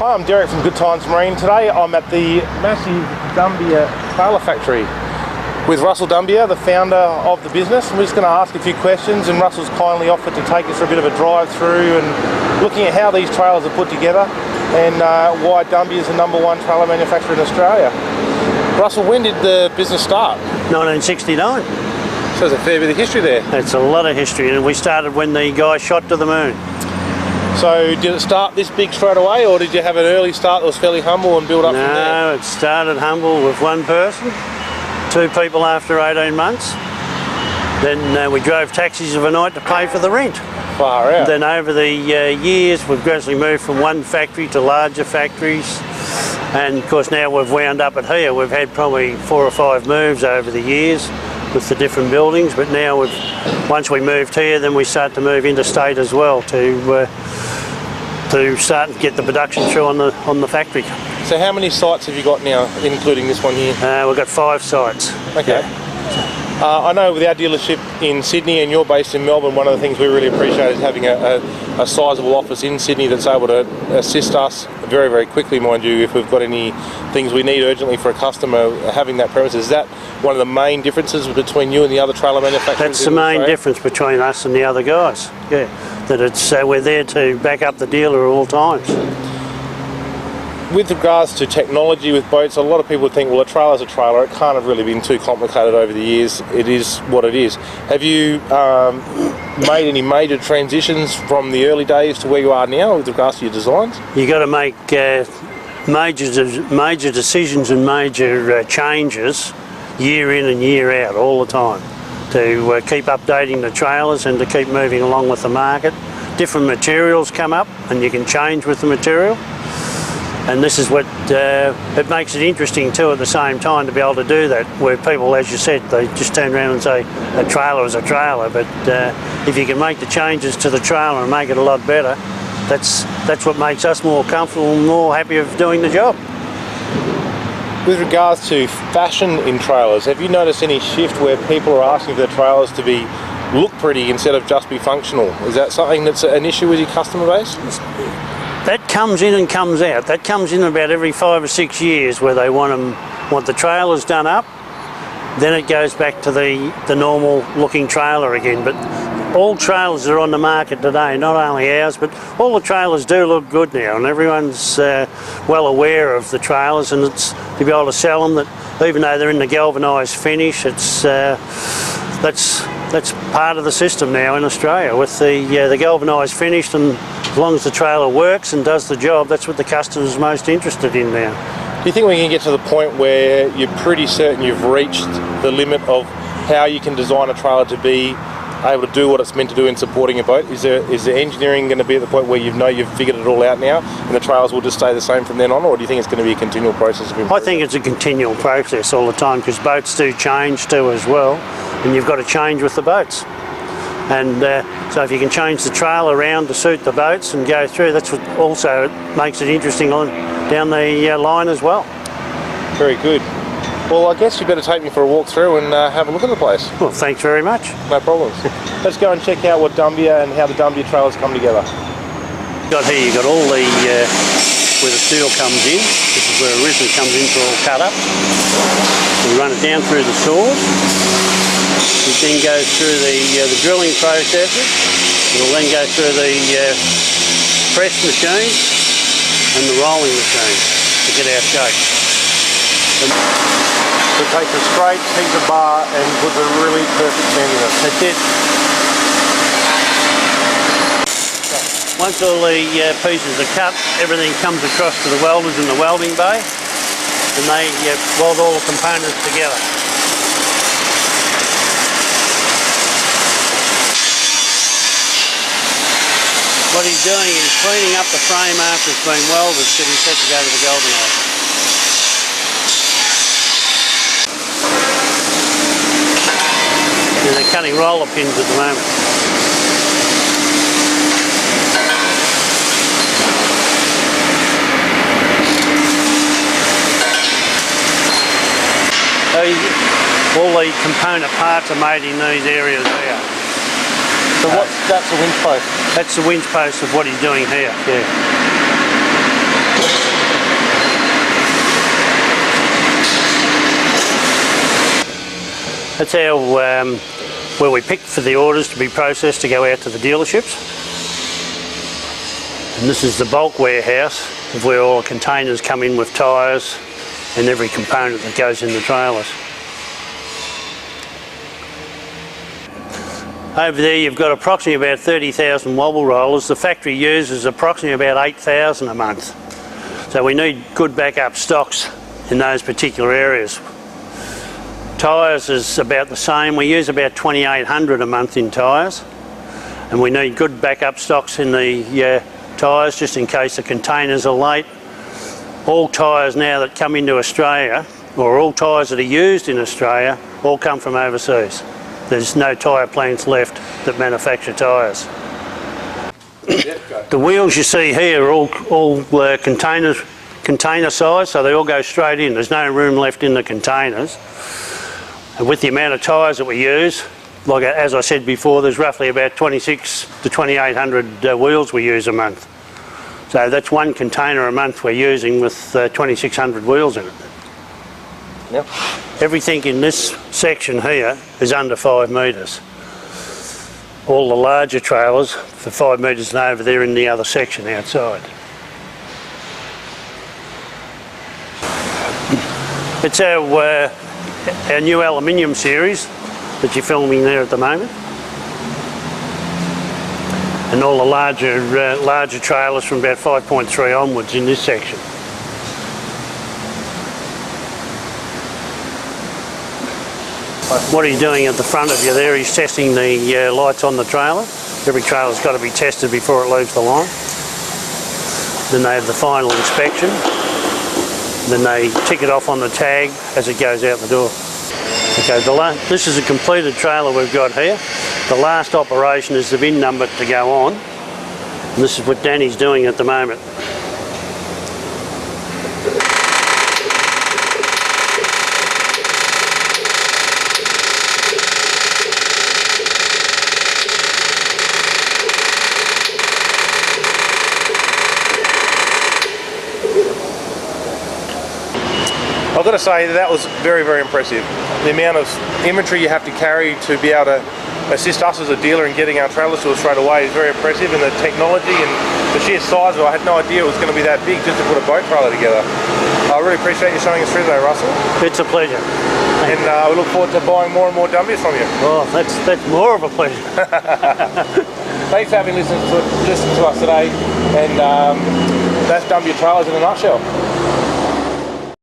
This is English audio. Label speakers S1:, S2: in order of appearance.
S1: Hi, I'm Derek from GoodTime Marine. Today I'm at the massive Dunbier trailer factory with Russell Dunbier, the founder of the business. We're just going to ask a few questions, and Russell's kindly offered to take us for a bit of a drive through and looking at how these trailers are put together and why Dunbier is the #1 trailer manufacturer in Australia. Russell, when did the business start?
S2: 1969.
S1: So there's a fair bit of history there.
S2: That's a lot of history, and we started when the guy shot to the moon.
S1: So did it start this big straight away, or did you have an early start that was fairly humble and build up from there?
S2: No, it started humble with one person, 2 people after 18 months. Then we drove taxis of a night to pay for the rent.
S1: Far out.
S2: Then over the years we've gradually moved from one factory to larger factories, and of course now we've wound up at here. We've had probably 4 or 5 moves over the years with the different buildings, but now once we moved here, then we start to move interstate as well to start and get the production through on the factory.
S1: So how many sites have you got now, including this one here?
S2: We've got 5 sites.
S1: Okay.
S2: Yeah.
S1: I know with our dealership in Sydney, and you're based in Melbourne, one of the things we really appreciate is having a sizable office in Sydney that's able to assist us very, very quickly, mind you, if we've got any things we need urgently for a customer. Having that premises, is that one of the main differences between you and the other trailer manufacturers?
S2: That's the main difference between us and the other guys, yeah. That it's we're there to back up the dealer at all times.
S1: With regards to technology with boats, a lot of people think, well, a trailer's a trailer. It can't have really been too complicated over the years. It is what it is. Have you made any major transitions from the early days to where you are now with regards to your designs?
S2: You got to make major decisions and major changes year in and year out, all the time, to keep updating the trailers and to keep moving along with the market. Different materials come up, and you can change with the material. And this is what it makes it interesting too at the same time to be able to do that, where people, as you said, they just turn around and say a trailer is a trailer, but if you can make the changes to the trailer and make it a lot better, that's what makes us more comfortable and more happy of doing the job.
S1: With regards to fashion in trailers, have you noticed any shift where people are asking for their trailers to look pretty instead of just be functional? Is that something that's an issue with your customer base?
S2: That comes in and comes out. That comes in about every 5 or 6 years, where they want the trailers done up. Then it goes back to the normal looking trailer again. But all trailers are on the market today, not only ours, but all the trailers do look good now, and everyone's well aware of the trailers, and it's to be able to sell them, that even though they're in the galvanised finish, it's that's part of the system now in Australia with the galvanised finish, and as long as the trailer works and does the job, that's what the customer's most interested in now.
S1: Do you think we can get to the point where you're pretty certain you've reached the limit of how you can design a trailer to be able to do what it's meant to do in supporting a boat? Is the engineering going to be at the point where you've figured it all out now and the trailers will just stay the same from then on, or do you think it's going to be a continual process of improvement?
S2: I think it's a continual process all the time, because boats do change too as well, and you've got to change with the boats. And so if you can change the trailer around to suit the boats and go through, that's what also makes it interesting down the line as well.
S1: Very good. Well, I guess you better take me for a walk through and have a look at the place.
S2: Well, thanks very much.
S1: No problems. Let's go and check out what Dunbier and how the Dunbier trailers come together.
S2: You've got all the where the steel comes in. This is where originally comes in for all cut up. We run it down through the saws. It then goes through the drilling processes. It will then go through the press machine and the rolling machine to get our shape.
S1: So it takes a straight piece of bar and puts a really perfect bend in it.
S2: That's it. Once all the pieces are cut, everything comes across to the welders in the welding bay, and they weld all the components together. What he's doing is cleaning up the frame after it's been welded, so he's set to go to the galvaniser. And they're cutting roller pins at the moment. All the component parts are made in these areas here.
S1: So that's the winch post?
S2: That's the winch post of what he's doing here, yeah. That's our where we pick for the orders to be processed to go out to the dealerships. And this is the bulk warehouse of where all the containers come in with tyres and every component that goes in the trailers. Over there you've got approximately about 30,000 wobble rollers. The factory uses approximately about 8,000 a month. So we need good backup stocks in those particular areas. Tyres is about the same. We use about 2,800 a month in tyres, and we need good backup stocks in the tyres just in case the containers are late. All tyres now that come into Australia, or all tyres that are used in Australia, all come from overseas. There's no tyre plants left that manufacture tyres. The wheels you see here are all container size, so they all go straight in. There's no room left in the containers. And with the amount of tyres that we use, like as I said before, there's roughly about 26 to 2,800 wheels we use a month. So that's one container a month we're using with 2,600 wheels in it.
S1: Yep.
S2: Everything in this section here is under 5 metres. All the larger trailers for 5 metres and over there in the other section outside. It's our new aluminium series that you're filming there at the moment. And all the larger trailers from about 5.3 onwards in this section. What are you doing at the front of you there? He's testing the lights on the trailer. Every trailer's got to be tested before it leaves the line. Then they have the final inspection. Then they tick it off on the tag as it goes out the door. Okay, this is a completed trailer we've got here. The last operation is the VIN number to go on. And this is what Danny's doing at the moment.
S1: I've got to say that was very, very impressive. The amount of inventory you have to carry to be able to assist us as a dealer in getting our trailers to us straight away is very impressive, and the technology and the sheer size of it, I had no idea it was going to be that big just to put a boat trailer together. I really appreciate you showing us through today, Russell.
S2: It's a pleasure.
S1: And we look forward to buying more and more Dunbiers from you.
S2: Oh, that's more of a pleasure.
S1: Thanks for having listened to us today, and that's Dunbier Trailers in a nutshell.